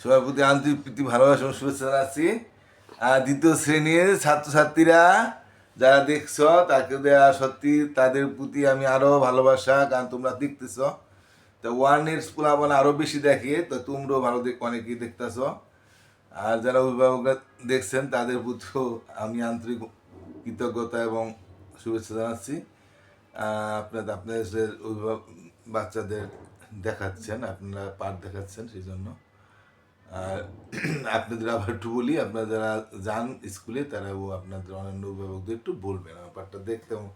সবার প্রতি আন্তরিক প্রীতি ভালোবাসা ও শুভেচ্ছা জানাচ্ছি। আর দ্বিতীয় শ্রেণীর ছাত্রছাত্রীরা যারা দেখছো তাকে দেওয়া সত্যি তাদের প্রতি আমি আরও ভালোবাসা, কারণ তোমরা দেখতেছ। তো ওয়ানের স্কুল আমার আরও বেশি দেখে, তো তোমরাও ভালো অনেকেই দেখতেছ। আর যারা অভিভাবকরা দেখছেন তাদের প্রতিও আমি আন্তরিক কৃতজ্ঞতা এবং শুভেচ্ছা জানাচ্ছি। আপনাদের অভিভাবক বাচ্চাদের দেখাচ্ছেন, আপনারা পাঠ দেখাচ্ছেন, সেই জন্য। আর আপনাদের আবার একটু বলি, আপনারা যারা যান স্কুলে তারাও আপনাদের অন্যান্য অভিভাবকদের একটু বলবেন আমার পাঠটা দেখতে এবং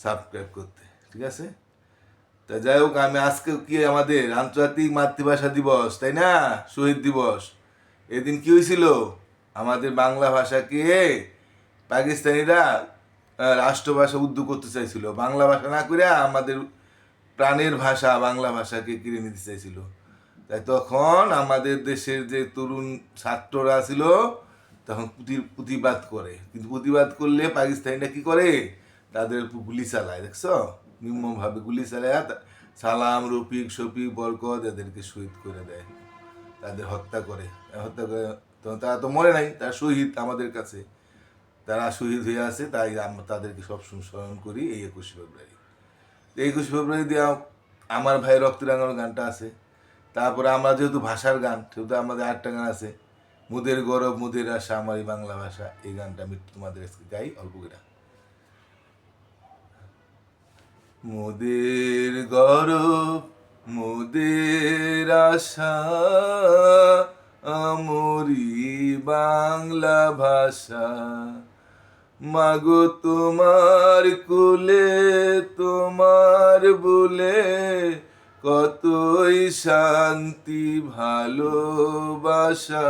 সাবস্ক্রাইব করতে, ঠিক আছে? তা যাই হোক, আমি আজকে কি আমাদের আন্তর্জাতিক মাতৃভাষা দিবস, তাই না? শহীদ দিবস। এদিন কি হয়েছিল? আমাদের বাংলা ভাষাকে পাকিস্তানিরা রাষ্ট্রভাষা উদ্যোগ করতে চাইছিল। বাংলা ভাষা না করে আমাদের প্রাণের ভাষা বাংলা ভাষাকে কেড়ে নিতে চাইছিল। তাই তখন আমাদের দেশের যে তরুণ ছাত্ররা ছিল তখন প্রতিবাদ করে, কিন্তু প্রতিবাদ করলে পাকিস্তানিরা কি করে? তাদের উপর গুলি চালায়, দেখছো? নিম্নভাবে গুলি চালায় সালাম, রফিক, শফিক, বরকত এদেরকে শহীদ করে দেয়, তাদের হত্যা করে। তখন তারা তো মরে নাই, তারা শহীদ আমাদের কাছে, তারা শহীদ হয়ে আছে। তাই আমরা তাদেরকে সবসময় স্মরণ করি এই 21শে ফেব্রুয়ারি। 21শে ফেব্রুয়ারি দিয়ে আমার ভাই রক্ত রাঙানোর গানটা আছে। তারপরে আমরা যেহেতু ভাষার গান, সেহেতু আমাদের আরেকটা গান আছে, মুদের গৌরব মুদের আশা আমার এই বাংলা ভাষা। এই গানটা আমি তোমাদের আজকে গাই অল্প করে। মুদের গৌরব মুদের আশা আমরি বাংলা ভাষা, মাগো তোমার কুলে তোমার বলে কতই শান্তি ভালোবাসা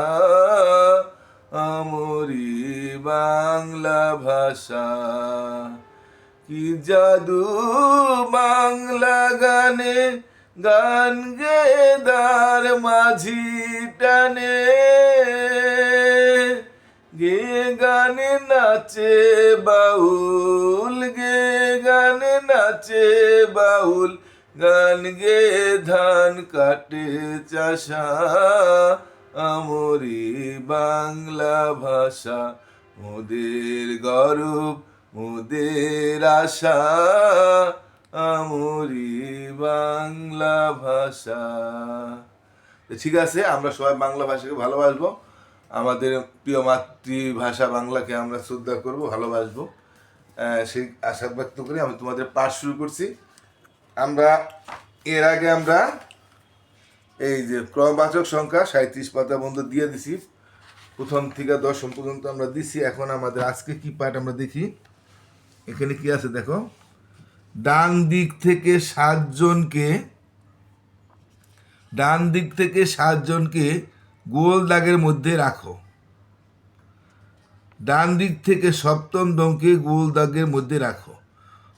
আমরি বাংলা ভাষা। কি জাদু বাংলা গানে, গান গে দার মাঝি টানে, গে গানে নাচে বাউল, গে গানে নাচে বাউল, গান গে ধান কাটে চাষা আমরি বাংলা ভাষা। মোদের গৌরব মোদের আশা আমরি বাংলা ভাষা। ঠিক আছে, আমরা সবাই বাংলা ভাষাকে ভালোবাসবো, আমাদের প্রিয় মাতৃভাষা বাংলাকে আমরা শ্রদ্ধা করব, ভালোবাসবো, সেই আশা ব্যক্ত করে আমি তোমাদের পাঠ শুরু করছি। আমরা এর আগে আমরা এই যে ক্রমবাচক সংখ্যা 37 পাতা বন্ধ দিয়ে দিছি, প্রথম থেকে 10ম পর্যন্ত আমরা দিছি। এখন আমাদের আজকে কি পাঠ আমরা দেখি। এখানে কি আছে দেখো, ডান দিক থেকে 7জনকে গোল দাগের মধ্যে রাখো। ডান দিক থেকে 7ম জনকে গোল দাগের মধ্যে রাখো।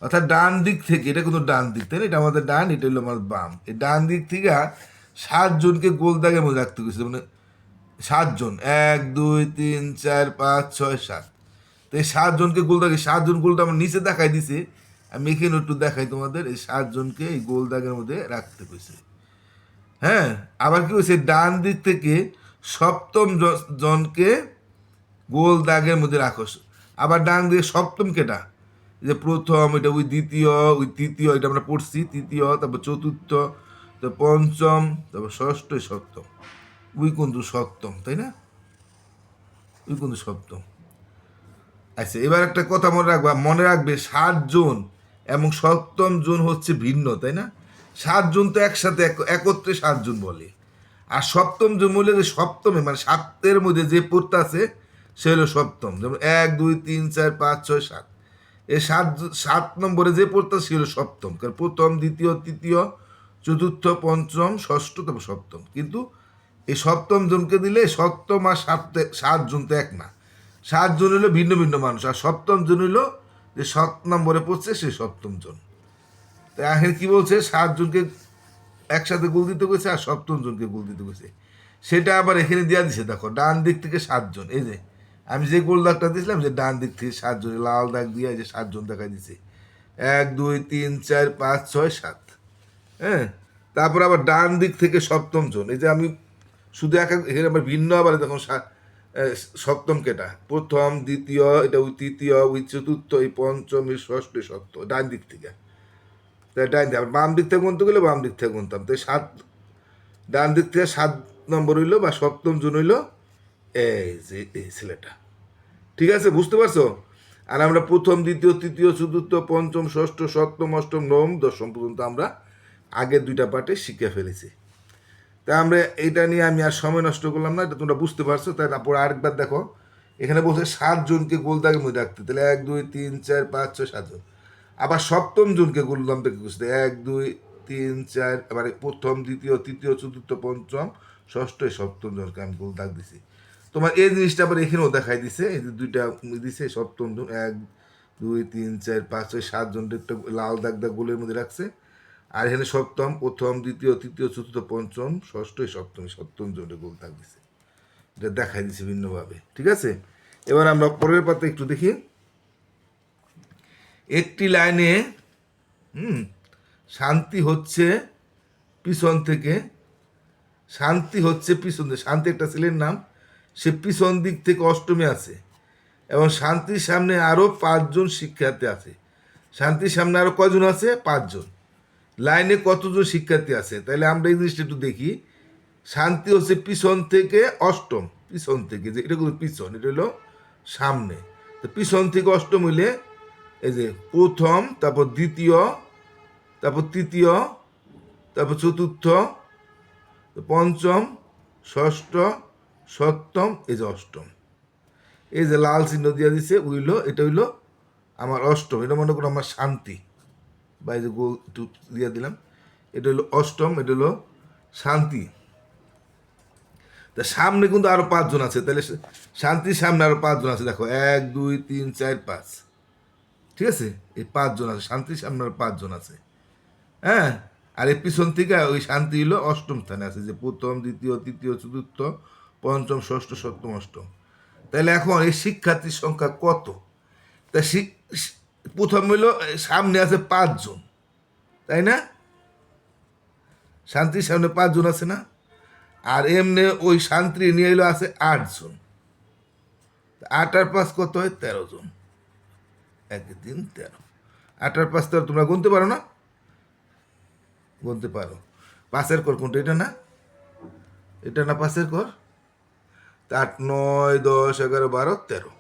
অর্থাৎ ডান দিক থেকে, এটা কিন্তু ডান দিক, তাই না? এটা আমাদের ডান, এটা হলো আমার বাম। এই ডান দিক থেকে 7জনকে গোল দাগের মধ্যে রাখতে গেছে, মানে 7জন, 1 2 3 4 5 6 7। তো এই 7জনকে গোল দাগে, 7জন গোলটা আমার নিচে দেখাই দিছে, আমি এখানে একটু দেখাই তোমাদের। এই 7জনকে এই গোল দাগের মধ্যে রাখতে কইছে। হ্যাঁ, আবার কি হয়েছে, ডান দিক থেকে 7ম জনকে গোল দাগের মধ্যে রাখো। আবার ডান দিকে 7ম কেটা, যে প্রথম, এটা ওই দ্বিতীয়, ওই তৃতীয়, এটা আমরা পড়ছি, তৃতীয়, তারপর চতুর্থ, তারপর পঞ্চম, তারপর ষষ্ঠ, 7ম। ওই কিন্তু 7ম, তাই না? ওই কিন্তু 7ম। আচ্ছা, এবার একটা কথা মনে রাখবে 7জন এবং 7ম জন হচ্ছে ভিন্ন, তাই না? 7জন তো একসাথে একত্রে 7জন বলে, আর 7ম জন বলে যে 7মে, মানে 7-এর মধ্যে যে পড়তে আছে সে হলো 7ম। যেমন 1 2 3 4 5 6 7, এই 7 নম্বরে যে পড়তে সে হলো 7ম। কারণ প্রথম, দ্বিতীয়, তৃতীয়, চতুর্থ, পঞ্চম, ষষ্ঠ, তারপর 7ম। কিন্তু এই 7ম জনকে দিলে 7ম আর 7জন তো এক না, 7জন হলো ভিন্ন ভিন্ন মানুষ, আর 7ম জন হলো যে 7 নম্বরে পড়ছে সে 7ম জন। তো এখন কি বলছে, 7জনকে একসাথে গোল দিতে গেছে আর 7ম জনকে গোল দিতে গেছে, সেটা আবার এখানে দেওয়া দিছে। দেখো, ডান দিক থেকে 7জন, এই যে আমি যে গোল দাগটা দিয়েছিলাম, যে ডান দিক থেকে 7জন, লাল দাগ দিয়ে যে 7জন দেখা দিছে, 1 2 3 4 5 6 7। হ্যাঁ, তারপর আবার ডান দিক থেকে 7ম জন, এই যে আমি শুধু এখানে আবার ভিন্ন আবার দেখুন সপ্তম কেটা প্রথম দ্বিতীয় এটা ওই তৃতীয় ওই চতুর্থ এই পঞ্চম এই ষষ্ঠ এই সপ্তম ডান দিক থেকে, তাই ডান দিক, বাম দিক থেকে গুনতে গেলে বাম দিক থেকে গুনতাম, তাই ডান দিক থেকে 7 নম্বর হইলো বা সপ্তম জন হইলো এই যে এই ছেলেটা। ঠিক আছে, বুঝতে পারছো? আর আমরা প্রথম দ্বিতীয় তৃতীয় চতুর্থ পঞ্চম ষষ্ঠ সপ্তম অষ্টম নবম দশম পর্যন্ত আমরা আগের 2টা পার্টে শিখে ফেলেছি। তাই আমরা এইটা নিয়ে আমি আর সময় নষ্ট করলাম না, এটা তোমরা বুঝতে পারছো। তাই তারপর আরেকবার দেখো, এখানে বলছে 7 জনকে গোলদাগের মধ্যে রাখতে, তাহলে 1 2 3 4 5 6 7 জন। আবার সপ্তম জনকে গোলদাম থেকে খুঁজতে 1 2 3 4, এবারে প্রথম দ্বিতীয় তৃতীয় চতুর্থ পঞ্চম ষষ্ঠ সপ্তম জনকে আমি গোল দাগ দিছি। তোমার এই জিনিসটা আবার এখানেও দেখাই দিছে, এই যে 2টা দিছে সপ্তম জন 1 2 3 4 5 6 7 জনটা একটা লাল দাগ দাগ গোলের মধ্যে রাখছে। আর এখানে সপ্তম প্রথম দ্বিতীয় তৃতীয় চতুর্থ পঞ্চম ষষ্ঠ সপ্তম জনটা গোল দাগ দিছে, এটা দেখাই দিছে ভিন্নভাবে। ঠিক আছে, এবার আমরা পরের পাতা একটু দেখি। একটি লাইনে শান্তি হচ্ছে পিছন থেকে, শান্তি হচ্ছে পিছন থেকে, শান্তি একটা ছেলের নাম, সে পিছন দিক থেকে অষ্টমে আছে এবং শান্তির সামনে আরও 5 জন শিক্ষার্থী আছে। শান্তির সামনে আরও কয়জন আছে? 5 জন। লাইনে কতজন শিক্ষার্থী আছে? তাহলে আমরা এই জিনিসটা একটু দেখি। শান্তি হচ্ছে পিছন থেকে অষ্টম, পিছন থেকে, যে এটা কিন্তু পিছন, এটা হলো সামনে, তো পিছন থেকে অষ্টম হইলে এই যে প্রথম, তারপর দ্বিতীয়, তারপর তৃতীয়, তারপর চতুর্থ, পঞ্চম ষষ্ঠ সপ্তম, এই যে অষ্টম, এই যে লাল চিহ্ন দিয়ে দিছে উইলো, এটা হইলো আমার অষ্টম, এটা মনে করো আমার শান্তি, বা এই যে গোল একটু দিয়ে দিলাম, এটা হলো অষ্টম, এটা হলো শান্তি। তা সামনে কিন্তু আরো 5 জন আছে, তাহলে শান্তির সামনে আরো 5 জন আছে, দেখো 1 2 3 4 5, ঠিক আছে, এই 5 জন আছে, শান্তির সামনে আরো 5 জন আছে। হ্যাঁ, আর এই পিছন থেকে ওই শান্তি হলো অষ্টম স্থানে আছে, যে প্রথম দ্বিতীয় তৃতীয় চতুর্থ পঞ্চম ষষ্ঠ সপ্তম অষ্টম। তাহলে এখন এই শিক্ষার্থীর সংখ্যা কত? তা প্রথম হইলো সামনে আছে 5 জন, তাই না? শান্তির সামনে 5 জন আছে না? আর এমনি ওই শান্তি নিয়ে এলো আছে 8 জন, 8 আর 5 কত হয়? 13 জন। 1 3 13, 8 আর 5 13, তোমরা গুনতে পারো না? গুনতে পারো। 5-এর কর কোনটা? এটা না, এটা না 5-এর কর? 8 9 10 11 12 13,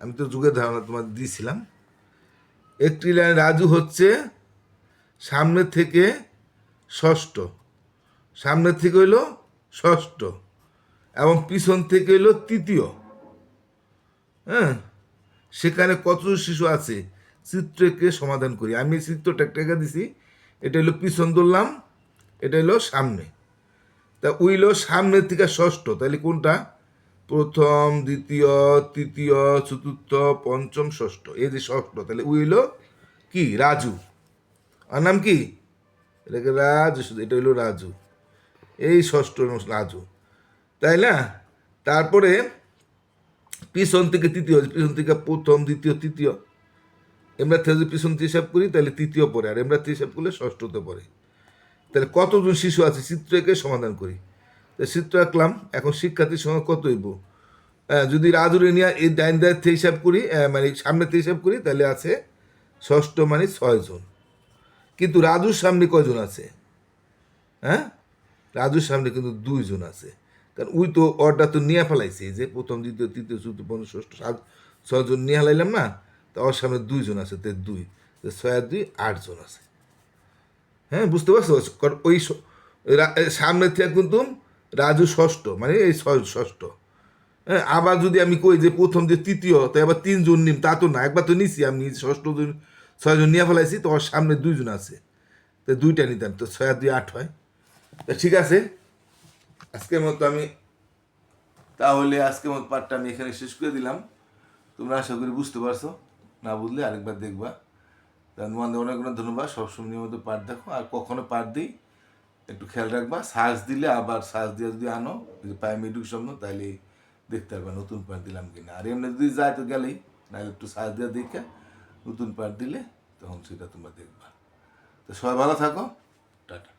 আমি তো যুগের ধারণা তোমার দিয়েছিলাম। একটি লাইন রাজু হচ্ছে সামনে থেকে ষষ্ঠ, সামনের থেকে হইলো ষষ্ঠ এবং পিছন থেকে হইলো তৃতীয়। হ্যাঁ, সেখানে কতজন শিশু আছে? চিত্রকে সমাধান করি। আমি চিত্রটা একটা দিছি, এটা হলো পিছন ধরলাম, এটা হলো সামনে, তা উইলো সামনের থেকে ষষ্ঠ, তাহলে কোনটা? প্রথম দ্বিতীয় তৃতীয় চতুর্থ পঞ্চম ষষ্ঠ, এই যে ষষ্ঠ, তাহলে উইলো কি? রাজু। আর নাম কি? এটাকে রাজু, এটা হইলো রাজু, এই ষষ্ঠ রাজু, তাই না? তারপরে পিছন থেকে তৃতীয়, পিছন থেকে প্রথম দ্বিতীয় তৃতীয়, আমরা যদি পিছন থেকে হিসাব করি তাহলে তৃতীয় পরে, আর আমরা হিসাব করলে ষষ্ঠতে পরে। তাহলে কতজন শিশু আছে? চিত্রকে সমাধান করি। তাই চিত্র আঁকলাম, এখন শিক্ষার্থীর সংখ্যা কত হইব? যদি রাজুরে নিয়ে এই ডাইন দায়ের থেকে হিসাব করি, মানে সামনে থেকে হিসাব করি, তাহলে আছে ষষ্ঠ মানে 6 জন। কিন্তু রাজুর সামনে কয়জন আছে? হ্যাঁ, রাজুর সামনে কিন্তু 2 জন আছে, কারণ ওই তো অর্ডার তো নিয়ে ফেলাইছে, যে প্রথম দ্বিতীয় তৃতীয় চতুর্থ পঞ্চম ষষ্ঠ 6 জন নিয়ে ফেলাইলাম না, তো ওর সামনে 2 জন আছে, তো 2 6 আর 2 8 জন আছে। হ্যাঁ, বুঝতে পারছো? কারণ ওই সামনে থেকে কিন্তু রাজু ষষ্ঠ, মানে এই ষষ্ঠ। হ্যাঁ, আবার যদি আমি কই যে প্রথম যে তৃতীয়, তাই আবার 3 জন নিম, তা তো না, একবার তো নিছি আমি, ষষ্ঠ 6 জন নিয়ে ফেলাইছি, তো ওর সামনে 2 জন আছে, তো 2টা নিতাম, তো 6 আর 2 8 হয়। তা ঠিক আছে, আজকের মতো আমি তাহলে আজকের মতো পার্টটা আমি এখানে শেষ করে দিলাম। তোমরা আশা করি বুঝতে পারছো, না বুঝলে আরেকবার দেখবা। তোমাদের অনেক অনেক ধন্যবাদ। সবসময় নিয়মিত পাঠ দেখো, আর কখনো পাঠ দিই একটু খেয়াল রাখবা, সার্চ দিলে আবার সার্চ দিয়ে যদি আনো প্রাইমারি এডুকেশন, তাহলে দেখতে পারবা নতুন পাঠ দিলাম কিনা। আর এমনি যদি যায় তো গেলেই, নাহলে একটু সার্চ দিয়ে দেখে নতুন পাঠ দিলে তখন সেটা তোমরা দেখবা। তো সবাই ভালো থাকো, টাটা।